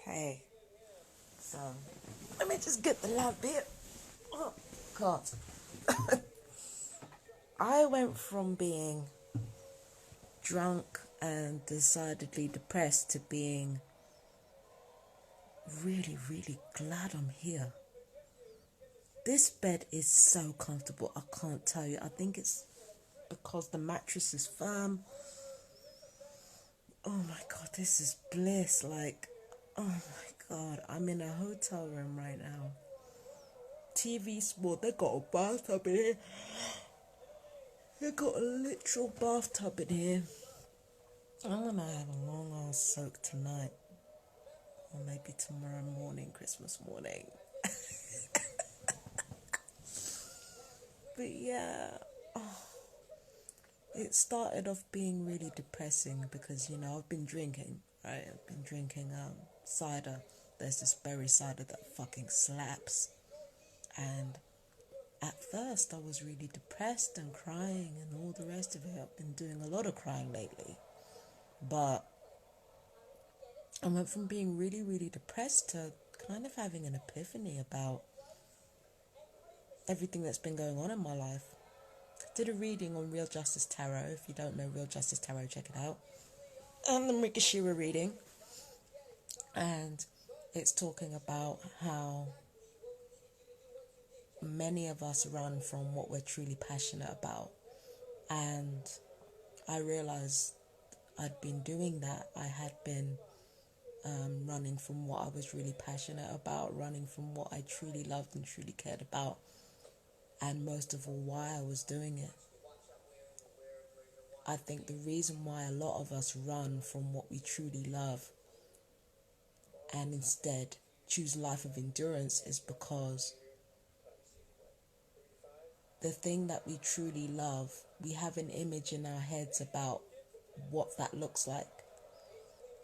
Okay, so let me just get the lamp here. Oh, God. I went from being drunk and decidedly depressed to being really, really glad I'm here. This bed is so comfortable, I can't tell you. I think it's because the mattress is firm. Oh my God, this is bliss. Like, oh my God, I'm in a hotel room right now. TV small, they got a bathtub in here. They got a literal bathtub in here. I'm gonna have a long ass soak tonight. Or maybe tomorrow morning, Christmas morning. But yeah, it started off being really depressing because, I've been drinking, right? I've been drinking cider. There's this berry cider that fucking slaps. And at first I was really depressed and crying and all the rest of it. I've been doing a lot of crying lately. But I went from being really, really depressed to kind of having an epiphany about everything that's been going on in my life. Did a reading on Real Justice Tarot. If you don't know Real Justice Tarot, check it out. And the Rikashira reading. And it's talking about how many of us run from what we're truly passionate about. And I realized I'd been doing that. I had been running from what I was really passionate about, running from what I truly loved and truly cared about, and most of all, why I was doing it. I think the reason why a lot of us run from what we truly love and instead choose life of endurance is because the thing that we truly love, we have an image in our heads about what that looks like.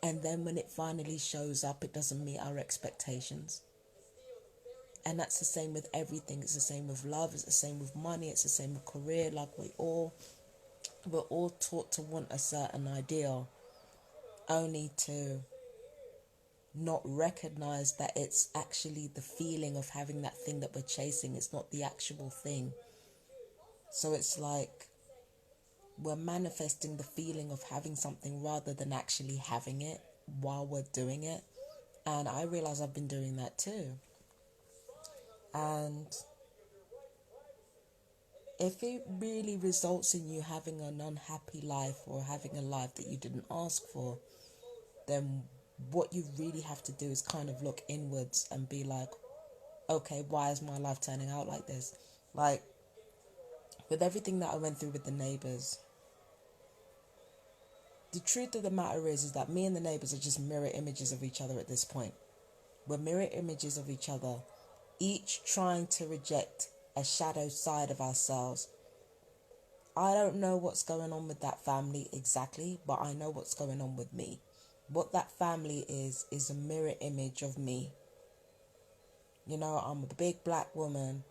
And then when it finally shows up, it doesn't meet our expectations. And that's the same with everything. It's the same with love. It's the same with money. It's the same with career. Like we're all taught to want a certain ideal, only to not recognize that it's actually the feeling of having that thing that we're chasing. It's not the actual thing. So it's like we're manifesting the feeling of having something rather than actually having it while we're doing it. And I realize I've been doing that too. And if it really results in you having an unhappy life or having a life that you didn't ask for, then what you really have to do is kind of look inwards and be like, okay, why is my life turning out like this? Like, with everything that I went through with the neighbours, the truth of the matter is that me and the neighbours are just mirror images of each other at this point. We're mirror images of each other, each trying to reject a shadow side of ourselves. I don't know what's going on with that family exactly, but I know what's going on with me. What that family is a mirror image of me. I'm a big black woman.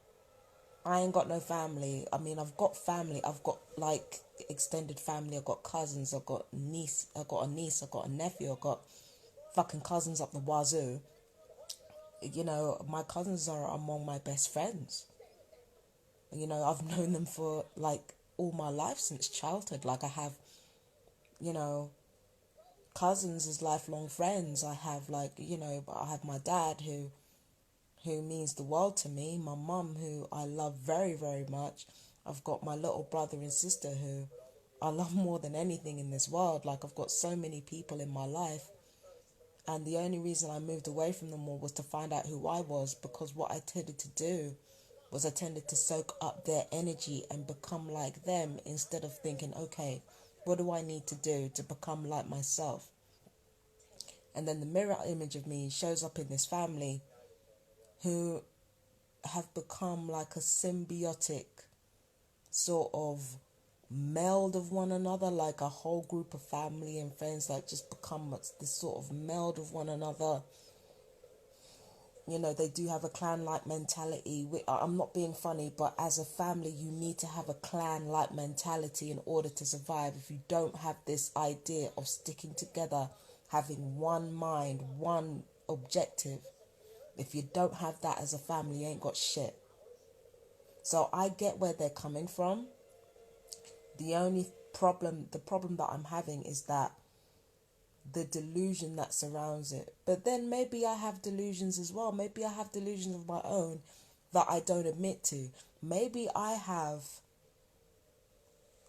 I ain't got no family. I mean, I've got family. I've got like extended family. I've got cousins. I've got a niece. I've got a nephew. I've got fucking cousins up the wazoo. My cousins are among my best friends. I've known them for like all my life since childhood. Like I have, cousins as lifelong friends. I have I have my dad who means the world to me, my mum who I love very, very much. I've got my little brother and sister who I love more than anything in this world. Like I've got so many people in my life, and the only reason I moved away from them all was to find out who I was, because what I tended to do was I tended to soak up their energy and become like them instead of thinking, okay, what do I need to do to become like myself? And then the mirror image of me shows up in this family who have become like a symbiotic sort of meld of one another, like a whole group of family and friends like just become this sort of meld of one another. They do have a clan-like mentality. I'm not being funny, but as a family, you need to have a clan-like mentality in order to survive. If you don't have this idea of sticking together, having one mind, one objective. If you don't have that as a family, you ain't got shit. So I get where they're coming from. The problem that I'm having is that the delusion that surrounds it. But then maybe I have delusions as well. Maybe I have delusions of my own that I don't admit to. Maybe I have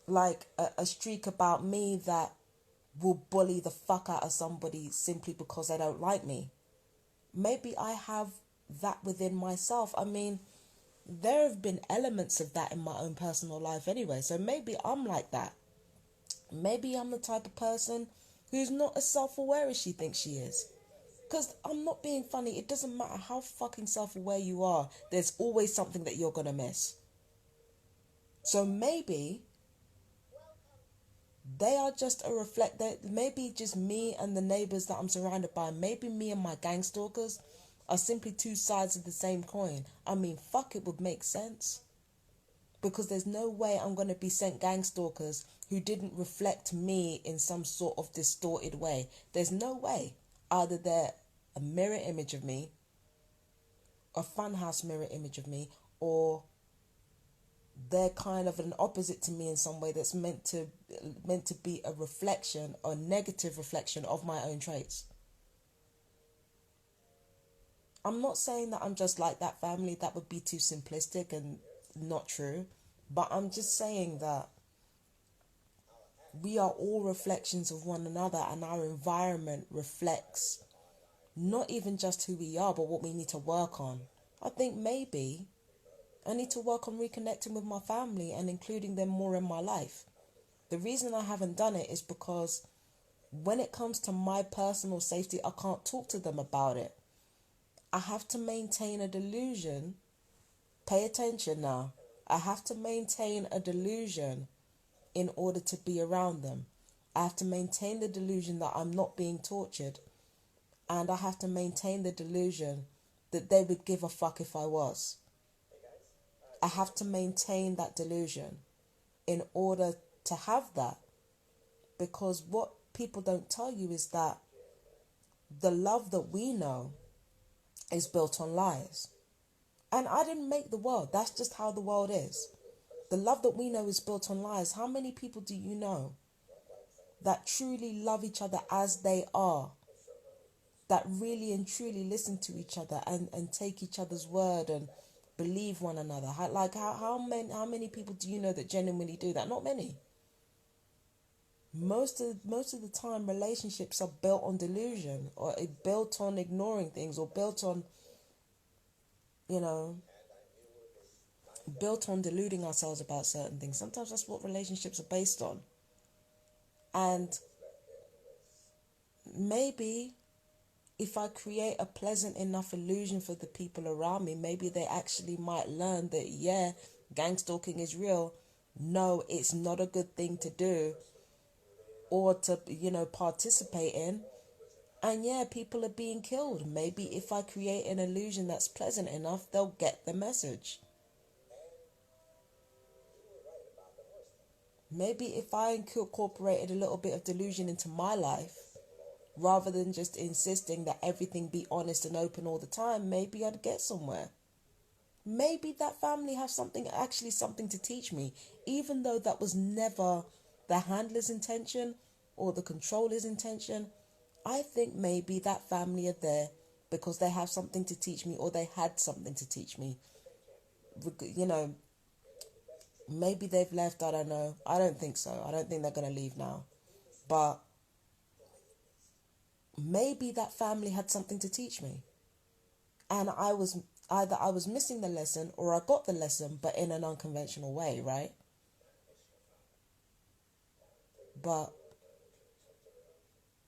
like a streak about me that will bully the fuck out of somebody simply because they don't like me. Maybe I have that within myself. I mean, there have been elements of that in my own personal life anyway. So maybe I'm like that. Maybe I'm the type of person who's not as self-aware as she thinks she is. Because I'm not being funny. It doesn't matter how fucking self-aware you are. There's always something that you're going to miss. So maybe they are just a reflect. Maybe just me and the neighbours that I'm surrounded by. Maybe me and my gang stalkers are simply two sides of the same coin. I mean, fuck, it would make sense. Because there's no way I'm going to be sent gang stalkers who didn't reflect me in some sort of distorted way. There's no way. Either they're a mirror image of me, a funhouse mirror image of me, or they're kind of an opposite to me in some way that's meant to be a reflection, or negative reflection of my own traits. I'm not saying that I'm just like that family. That would be too simplistic and not true. But I'm just saying that we are all reflections of one another, and our environment reflects not even just who we are, but what we need to work on. I think maybe I need to work on reconnecting with my family and including them more in my life. The reason I haven't done it is because when it comes to my personal safety, I can't talk to them about it. I have to maintain a delusion. Pay attention now. I have to maintain a delusion in order to be around them. I have to maintain the delusion that I'm not being tortured. And I have to maintain the delusion that they would give a fuck if I was. I have to maintain that delusion in order to have that. Because what people don't tell you is that the love that we know is built on lies. And I didn't make the world. That's just how the world is. The love that we know is built on lies. How many people do you know that truly love each other as they are? That really and truly listen to each other and take each other's word and believe one another? How many people do you know that genuinely do that? Not many. Most of the time, relationships are built on delusion, or built on ignoring things, or built on, built on deluding ourselves about certain things. Sometimes that's what relationships are based on. And maybe if I create a pleasant enough illusion for the people around me, maybe they actually might learn that, yeah, gang stalking is real. No, it's not a good thing to do or to, participate in. And yeah, people are being killed. Maybe if I create an illusion that's pleasant enough, they'll get the message. Maybe if I incorporated a little bit of delusion into my life, rather than just insisting that everything be honest and open all the time, maybe I'd get somewhere. Maybe that family has something to teach me, even though that was never the handler's intention or the controller's intention. I think maybe that family are there because they have something to teach me, or they had something to teach me. Maybe they've left, I don't know. I don't think so. I don't think they're going to leave now. But maybe that family had something to teach me. And I was missing the lesson, or I got the lesson, but in an unconventional way, right? But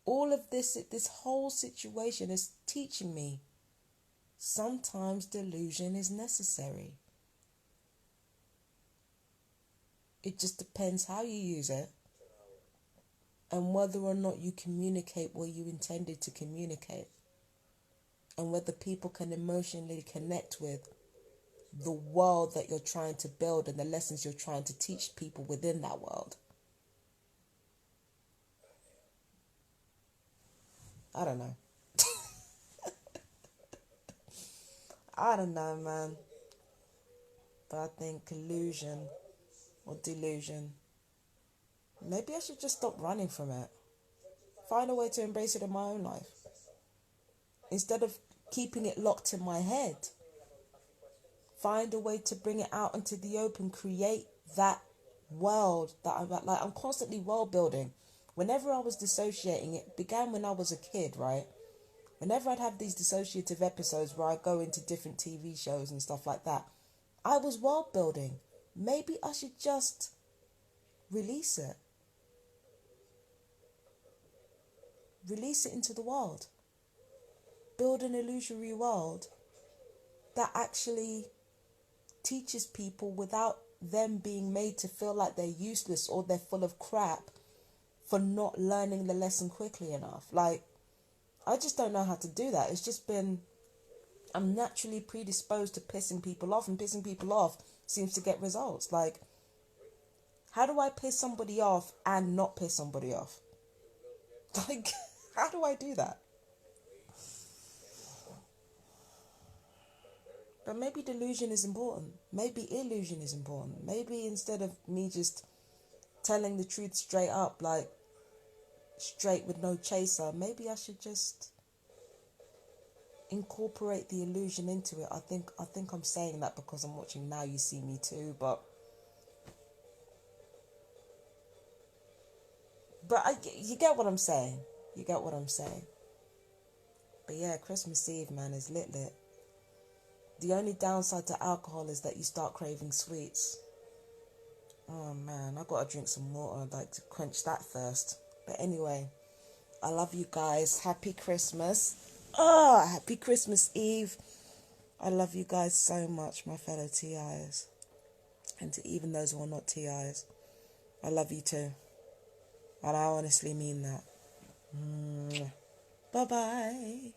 all of this whole situation is teaching me sometimes delusion is necessary. It just depends how you use it and whether or not you communicate what you intended to communicate, and whether people can emotionally connect with the world that you're trying to build and the lessons you're trying to teach people within that world. I don't know. I don't know, man. But I think illusion or delusion. Maybe I should just stop running from it. Find a way to embrace it in my own life. Instead of keeping it locked in my head. Find a way to bring it out into the open. Create that world that I'm constantly world building. Whenever I was dissociating, it began when I was a kid, right? Whenever I'd have these dissociative episodes where I go into different TV shows and stuff like that, I was world building. Maybe I should just release it. Release it into the world. Build an illusory world that actually teaches people without them being made to feel like they're useless or they're full of crap for not learning the lesson quickly enough. Like, I just don't know how to do that. It's just been, I'm naturally predisposed to pissing people off, and pissing people off seems to get results. Like, how do I piss somebody off and not piss somebody off? Like, how do I do that? But maybe delusion is important. Maybe illusion is important. Maybe instead of me just telling the truth straight up, like straight with no chaser, maybe I should just incorporate the illusion into it. I think I'm saying that because I'm watching Now You See Me Too, but you get what I'm saying. You get what I'm saying. But yeah, Christmas Eve, man, is lit. The only downside to alcohol is that you start craving sweets. Oh man, I gotta drink some water, like, to quench that thirst. But anyway, I love you guys. Happy Christmas. Happy Christmas Eve. I love you guys so much, my fellow TIs. And to even those who are not TIs, I love you too. And I honestly mean that. Bye-bye.